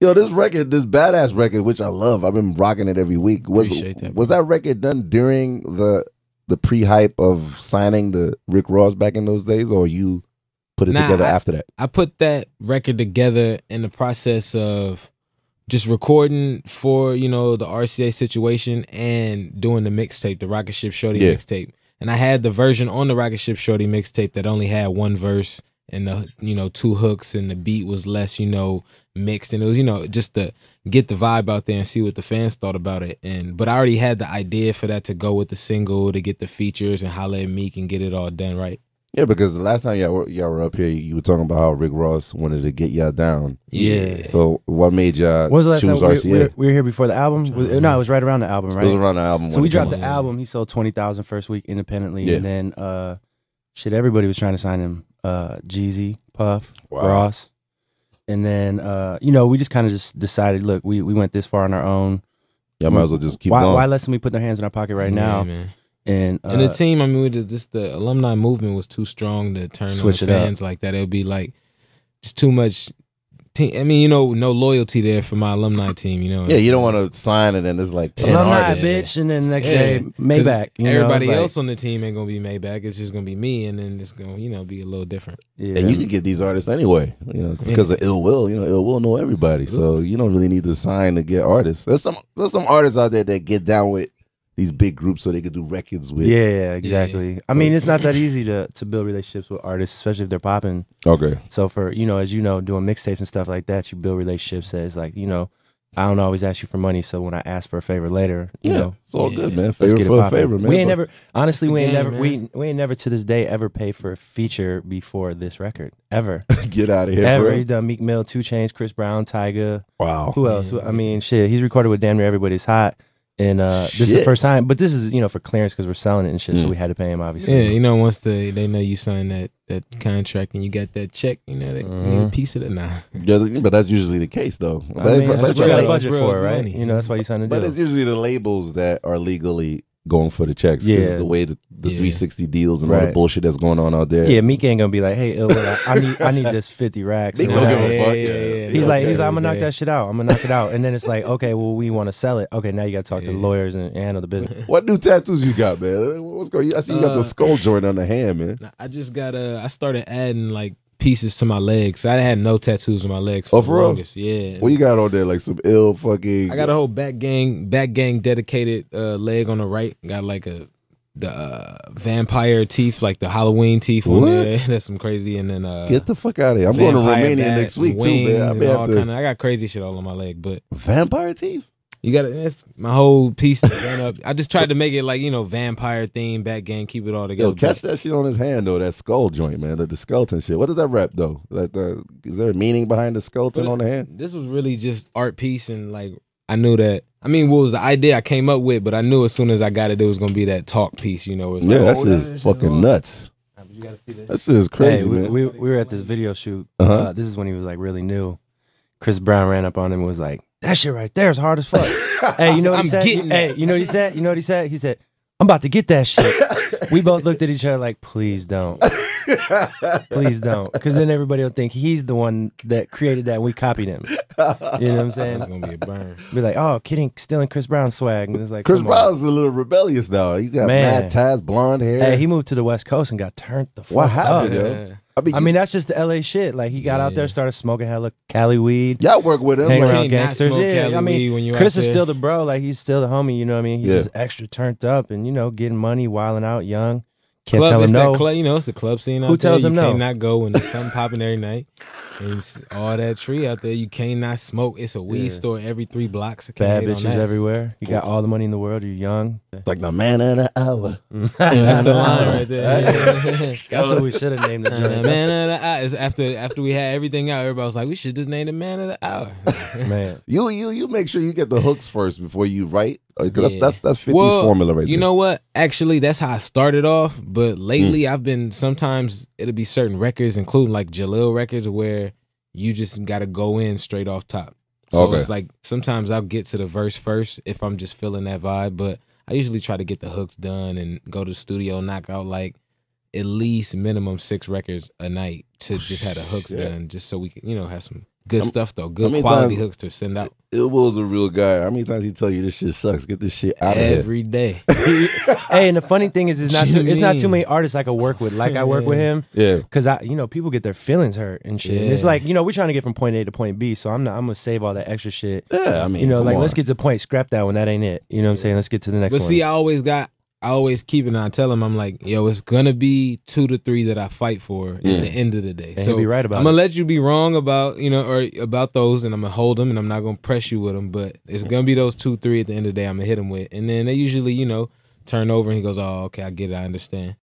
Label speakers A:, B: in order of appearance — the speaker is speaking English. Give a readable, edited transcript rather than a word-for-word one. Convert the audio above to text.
A: Yo, this record, this badass record, which I love. I've been rocking it every week. Was that record done during the pre-hype of signing the Rick Ross back in those days, or you put it together after that?
B: I put that record together in the process of just recording for, the RCA situation and doing the mixtape, the Rocket Ship Shorty mixtape. And I had the version on the Rocket Ship Shorty mixtape that only had one verse and the 2 hooks, and the beat was less, mixed, and it was, just to get the vibe out there and see what the fans thought about it. But I already had the idea for that to go with the single, to get the features and holla at Meek and get it all done right.
A: Yeah, because the last time y'all were up here, you were talking about how Rick Ross wanted to get y'all down.
B: Yeah.
A: So what made y'all choose RCA?
C: We were here before the album? No, it was right around the album, right?
A: It was around the album.
C: So we dropped the album. He sold 20,000 first week independently. And then, everybody was trying to sign him. Jeezy, Puff, Ross. And then, we just kind of just decided, look, we went this far on our own.
A: Yeah, might as well just keep going.
C: Why less than we put their hands in our pocket right now?
B: Man.
C: And
B: the team, I mean, the alumni movement was too strong to turn on the fans like that. It would be like just too much. I mean, no loyalty there for my alumni team.
A: Yeah, you don't want to sign it and it's like 10
C: alumni
A: artists.
C: bitch, and then the next day Maybach.
B: Everybody else on the team ain't gonna be Maybach. It's just gonna be me, and then it's gonna be a little different.
A: Yeah. And you can get these artists anyway, because of Ill Will. Ill Will know everybody, so you don't really need to sign to get artists. There's some artists out there that get down with these big groups so they could do records with.
C: Yeah, exactly. Yeah. I mean, it's not that easy to build relationships with artists, especially if they're popping.
A: Okay.
C: So for, as you know, doing mixtapes and stuff like that, you build relationships that is like, I don't always ask you for money, so when I ask for a favor later,
A: it's all good, man. Favor for a favor, man.
C: We ain't never, honestly, we ain't never to this day ever paid for a feature before this record, ever.
A: Get out of here,
C: ever.
A: bro.
C: He's done Meek Mill, 2 Chainz, Chris Brown, Tyga.
A: Wow.
C: Who else? I mean, shit, he's recorded with damn near everybody's hot. And this is the first time, but this is for clearance because we're selling it and shit, so we had to pay him obviously.
B: Yeah, once they know you signed that contract and you got that check, they need a piece of it now.
A: Yeah, but that's usually the case though.
C: That's what you got a budget for, right? That's why you signed the deal.
A: But it's usually the labels that are legally going for the checks. Yeah, the way the 360 deals and all the bullshit that's going on out there.
C: Yeah, Meek ain't gonna be like, hey, I need this 50 racks.
A: Meek don't give a fuck.
C: He's like, I'm gonna knock that shit out. I'm gonna knock it out. And then it's like, okay, well, we want to sell it. Okay, now you got to talk to the lawyers and handle the business.
A: What new tattoos you got, man? What's going? I see you got the skull joint on the hand, man.
B: I just got I started adding like pieces to my legs. I had no tattoos on my legs for the longest. Yeah.
A: What you got on there? Like some ill fucking.
B: I got a whole back gang dedicated leg on the right. Got like the vampire teeth, like the Halloween teeth on there. That's some crazy. And then
A: get the fuck out of here. I'm going to Romania next week too, man.
B: I got crazy shit all on my leg, but
A: vampire teeth.
B: You got that's my whole piece done up. I just tried to make it like vampire theme, back gang, keep it all together.
A: Yo, catch that shit on his hand though. That skull joint, man. The skeleton shit. What does that rep though? Like is there a meaning behind the skeleton on the hand?
B: This was really just art piece, and like I knew that. I mean, what was the idea I came up with? But I knew as soon as I got it, it was gonna be that talk piece. It's
A: yeah,
B: like,
A: that's fucking nuts.
B: You gotta see
A: that shit is crazy,
C: hey,
A: man.
C: We were at this video shoot. This is when he was like really new. Chris Brown ran up on him and was like, "That shit right there is hard as fuck." Hey, you know what he said? Hey, you know what he said? You know what he said? He said, "I'm about to get that shit." We both looked at each other like, "Please don't, please don't," because then everybody will think he's the one that created that and we copied him. You know what I'm saying?
B: It's gonna be a burn.
C: Be like, "Oh, kidding, stealing Chris Brown swag." And it's like,
A: Chris Brown's a little rebellious now. He's got mad tats, blonde hair.
C: Hey, he moved to the West Coast and got turned the fuck
A: What happened,
C: up.
A: yo?
C: I mean, that's just the LA shit. Like, he got out there, started smoking hella Cali weed.
A: Y'all work with him.
C: Hang
A: like,
C: around gangsters. Yeah, I mean,
B: when
C: Chris is still the bro. Like, he's still the homie, you know what I mean? He's just extra turned up and, getting money, wilding out, young. Can't tell him no.
B: It's the club scene out there.
C: Who tells him no?
B: You cannot go when there's something popping every night. And all that tree out there, you cannot smoke. It's a weed store every 3 blocks.
C: Bad bitches everywhere. You got all the money in the world. You're young.
A: It's like the man of the hour.
B: That's the line right there.
C: That's what we should have named the joint.
B: Man of the hour. It's after we had everything out, everybody was like, we should just name the man of the hour.
C: Man,
A: you make sure you get the hooks first before you write. That's 50's formula right there.
B: You know what? Actually, that's how I started off. But lately, I've been sometimes it'll be certain records, including like Jalil records, where you just got to go in straight off top. So it's like sometimes I'll get to the verse first if I'm just feeling that vibe. But I usually try to get the hooks done and go to the studio, knock out like at least minimum 6 records a night to just have the hooks done, just so we can have some good stuff though. Good quality hooks to send out.
A: Illbo's a real guy. How many times he tell you this shit sucks? Get this shit out of here
B: every day.
C: Hey, and the funny thing is, it's not too many artists I could work with. Like I work with him.
A: Yeah.
C: Because people get their feelings hurt and shit. Yeah. And it's like, we're trying to get from point A to point B. So I'm gonna save all that extra shit.
A: Yeah, I mean,
C: let's get to the point. Scrap that one. That ain't it. You know what I'm saying? Let's get to the next one.
B: But see, I always keep it. And I tell him, I'm like, yo, it's gonna be 2 to 3 that I fight for at the end of the day.
C: And so be right about
B: I'm gonna let you be wrong about or about those, and I'm gonna hold them, and I'm not gonna press you with them. But it's gonna be those 2, 3 at the end of the day. I'm gonna hit them with, and then they usually turn over, and he goes, oh, okay, I get it, I understand.